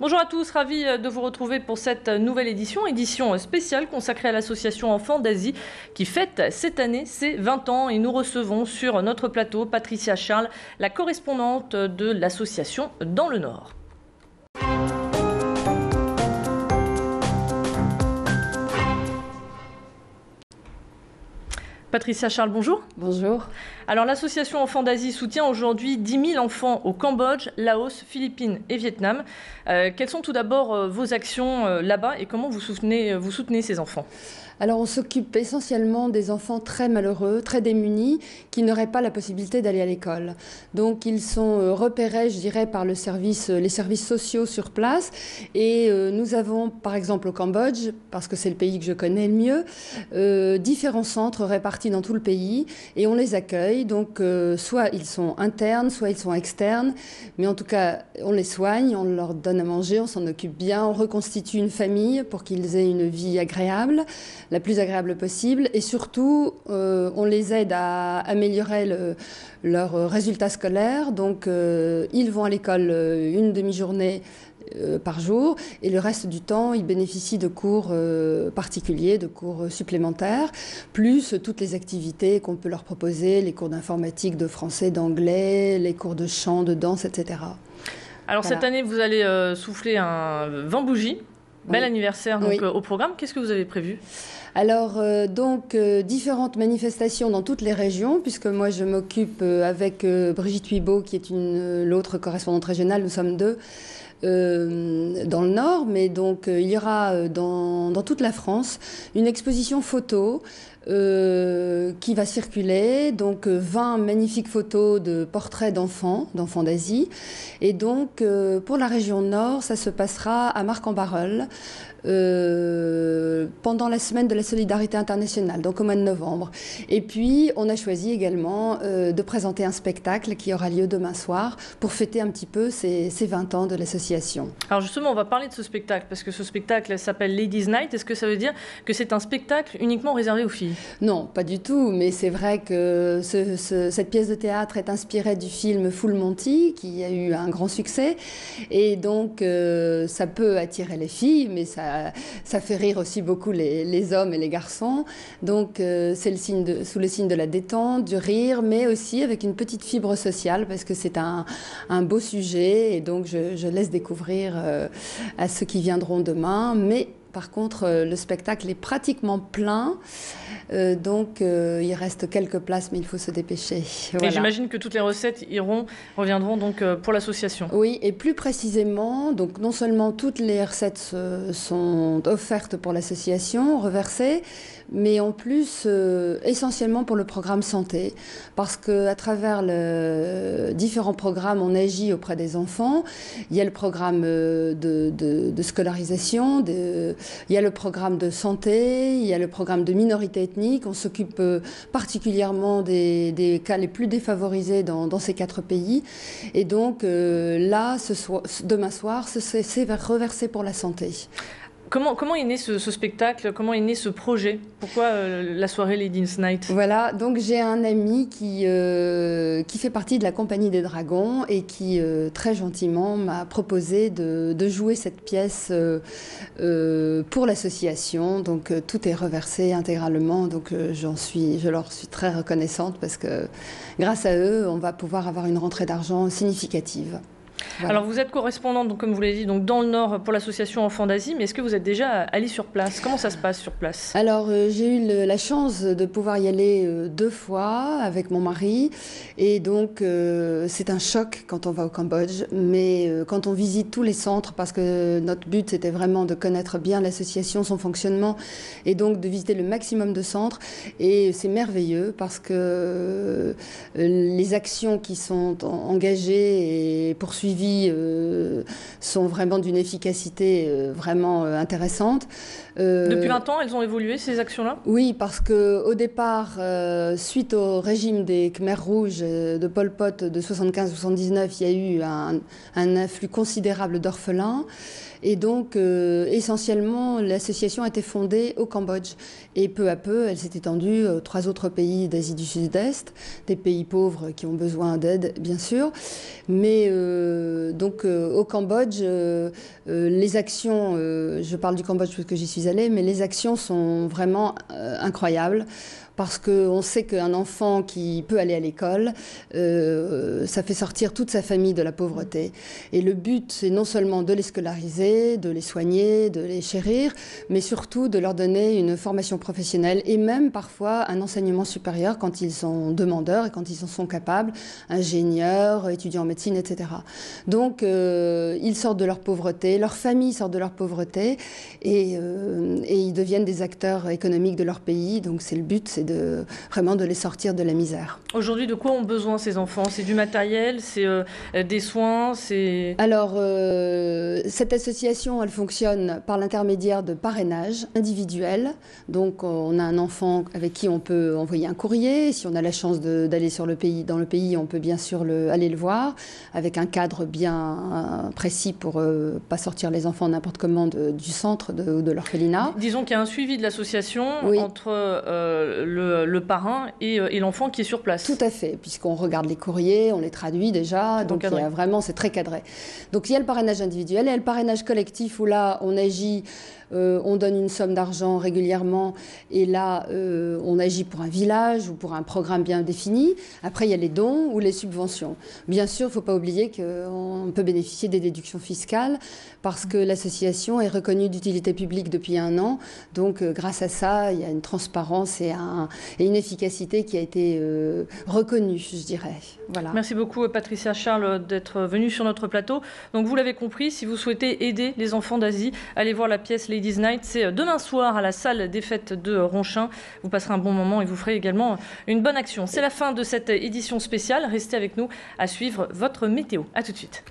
Bonjour à tous, ravi de vous retrouver pour cette nouvelle édition spéciale consacrée à l'association Enfants d'Asie qui fête cette année ses 20 ans et nous recevons sur notre plateau Patricia Charles, la correspondante de l'association dans le Nord. Patricia Charles, bonjour. Bonjour. Alors l'association Enfants d'Asie soutient aujourd'hui 10 000 enfants au Cambodge, Laos, Philippines et Vietnam. Quelles sont tout d'abord vos actions là-bas et comment vous soutenez ces enfants ? Alors on s'occupe essentiellement des enfants très malheureux, très démunis, qui n'auraient pas la possibilité d'aller à l'école. Donc ils sont repérés, je dirais, par les services sociaux sur place. Et nous avons, par exemple au Cambodge, parce que c'est le pays que je connais le mieux, différents centres répartis dans tout le pays et on les accueille. Donc soit ils sont internes, soit ils sont externes. Mais en tout cas, on les soigne, on leur donne à manger, on s'en occupe bien, on reconstitue une famille pour qu'ils aient une vie agréable, la plus agréable possible, et surtout on les aide à améliorer leurs résultats scolaires. Donc ils vont à l'école une demi-journée par jour et le reste du temps ils bénéficient de cours particuliers, de cours supplémentaires, plus toutes les activités qu'on peut leur proposer, les cours d'informatique, de français, d'anglais, les cours de chant, de danse, etc. Alors voilà. Cette année vous allez souffler un 20 bougies. Bel anniversaire donc, au programme. Qu'est-ce que vous avez prévu ? Alors, différentes manifestations dans toutes les régions, puisque moi je m'occupe avec Brigitte Huibaud, qui est l'autre correspondante régionale, nous sommes deux, dans le Nord, mais donc il y aura dans toute la France une exposition photo qui va circuler, donc 20 magnifiques photos de portraits d'enfants d'Asie. Et donc pour la région Nord, ça se passera à Marcq-en-Barœul pendant la semaine de la solidarité internationale, donc au mois de novembre. Et puis on a choisi également de présenter un spectacle qui aura lieu demain soir pour fêter un petit peu ces 20 ans de l'association. Alors justement, on va parler de ce spectacle, parce que ce spectacle s'appelle Ladies Night. Est-ce que ça veut dire que c'est un spectacle uniquement réservé aux filles ? Non, pas du tout, mais c'est vrai que cette pièce de théâtre est inspirée du film Full Monty, qui a eu un grand succès, et donc ça peut attirer les filles, mais ça fait rire aussi beaucoup les hommes et les garçons. Donc c'est sous le signe de la détente, du rire, mais aussi avec une petite fibre sociale, parce que c'est un beau sujet, et donc je laisse découvrir à ceux qui viendront demain. Mais par contre, le spectacle est pratiquement plein, donc il reste quelques places, mais il faut se dépêcher. Voilà. Et j'imagine que toutes les recettes reviendront donc pour l'association. Oui, et plus précisément, donc non seulement toutes les recettes sont offertes pour l'association, reversées, mais en plus essentiellement pour le programme santé, parce qu'à travers différents programmes, on agit auprès des enfants. Il y a le programme de scolarisation, il y a le programme de santé, il y a le programme de minorité ethnique. On s'occupe particulièrement des cas les plus défavorisés dans ces 4 pays. Et donc là, demain soir, c'est reversé pour la santé. Comment est né ce spectacle ? Comment est né ce projet ? Pourquoi la soirée Ladies Night ? Voilà, donc j'ai un ami qui fait partie de la Compagnie des Dragons et qui très gentiment m'a proposé de jouer cette pièce pour l'association. Donc tout est reversé intégralement, donc je leur suis très reconnaissante parce que grâce à eux, on va pouvoir avoir une rentrée d'argent significative. Voilà. Alors vous êtes correspondante, donc, comme vous l'avez dit, donc dans le Nord pour l'association Enfants d'Asie, mais est-ce que vous êtes déjà allée sur place ? Comment ça se passe sur place ? Alors j'ai eu la chance de pouvoir y aller 2 fois avec mon mari, et donc c'est un choc quand on va au Cambodge, mais quand on visite tous les centres, parce que notre but c'était vraiment de connaître bien l'association, son fonctionnement, et donc de visiter le maximum de centres, et c'est merveilleux parce que les actions qui sont engagées et poursuivies sont vraiment d'une efficacité vraiment intéressante. Depuis 20 ans, elles ont évolué, ces actions-là? Oui, parce qu'au départ, suite au régime des Khmers rouges de Pol Pot de 75-79, il y a eu un afflux considérable d'orphelins. Et donc, essentiellement, l'association a été fondée au Cambodge. Et peu à peu, elle s'est étendue aux 3 autres pays d'Asie du Sud-Est, des pays pauvres qui ont besoin d'aide, bien sûr. Mais au Cambodge, les actions, je parle du Cambodge parce que j'y suis allée, mais les actions sont vraiment incroyables. Parce qu'on sait qu'un enfant qui peut aller à l'école, ça fait sortir toute sa famille de la pauvreté. Et le but, c'est non seulement de les scolariser, de les soigner, de les chérir, mais surtout de leur donner une formation professionnelle et même parfois un enseignement supérieur quand ils sont demandeurs et quand ils en sont capables, ingénieurs, étudiants en médecine, etc. Donc, ils sortent de leur pauvreté, leur famille sort de leur pauvreté et ils deviennent des acteurs économiques de leur pays. Donc, c'est le but, c'est vraiment de les sortir de la misère. Aujourd'hui, de quoi ont besoin ces enfants? C'est du matériel, c'est des soins, c'est... Alors, cette association, elle fonctionne par l'intermédiaire de parrainage individuel. Donc, on a un enfant avec qui on peut envoyer un courrier. Si on a la chance d'aller dans le pays, on peut bien sûr aller le voir, avec un cadre bien précis pour pas sortir les enfants n'importe comment du centre ou de l'orphelinat. Disons qu'il y a un suivi de l'association entre le parrain et l'enfant qui est sur place. Tout à fait, puisqu'on regarde les courriers, on les traduit déjà, donc c'est très cadré. Donc il y a le parrainage individuel et le parrainage collectif où là on agit, on donne une somme d'argent régulièrement et là on agit pour un village ou pour un programme bien défini. Après il y a les dons ou les subventions. Bien sûr, il ne faut pas oublier qu'on peut bénéficier des déductions fiscales parce que l'association est reconnue d'utilité publique depuis 1 an. Donc grâce à ça, il y a une transparence et une efficacité qui a été reconnue, je dirais. Voilà. Merci beaucoup Patricia Charles d'être venue sur notre plateau. Donc vous l'avez compris, si vous souhaitez aider les enfants d'Asie, allez voir la pièce Ladies Night. C'est demain soir à la salle des fêtes de Ronchin. Vous passerez un bon moment et vous ferez également une bonne action. C'est la fin de cette édition spéciale. Restez avec nous à suivre votre météo. À tout de suite.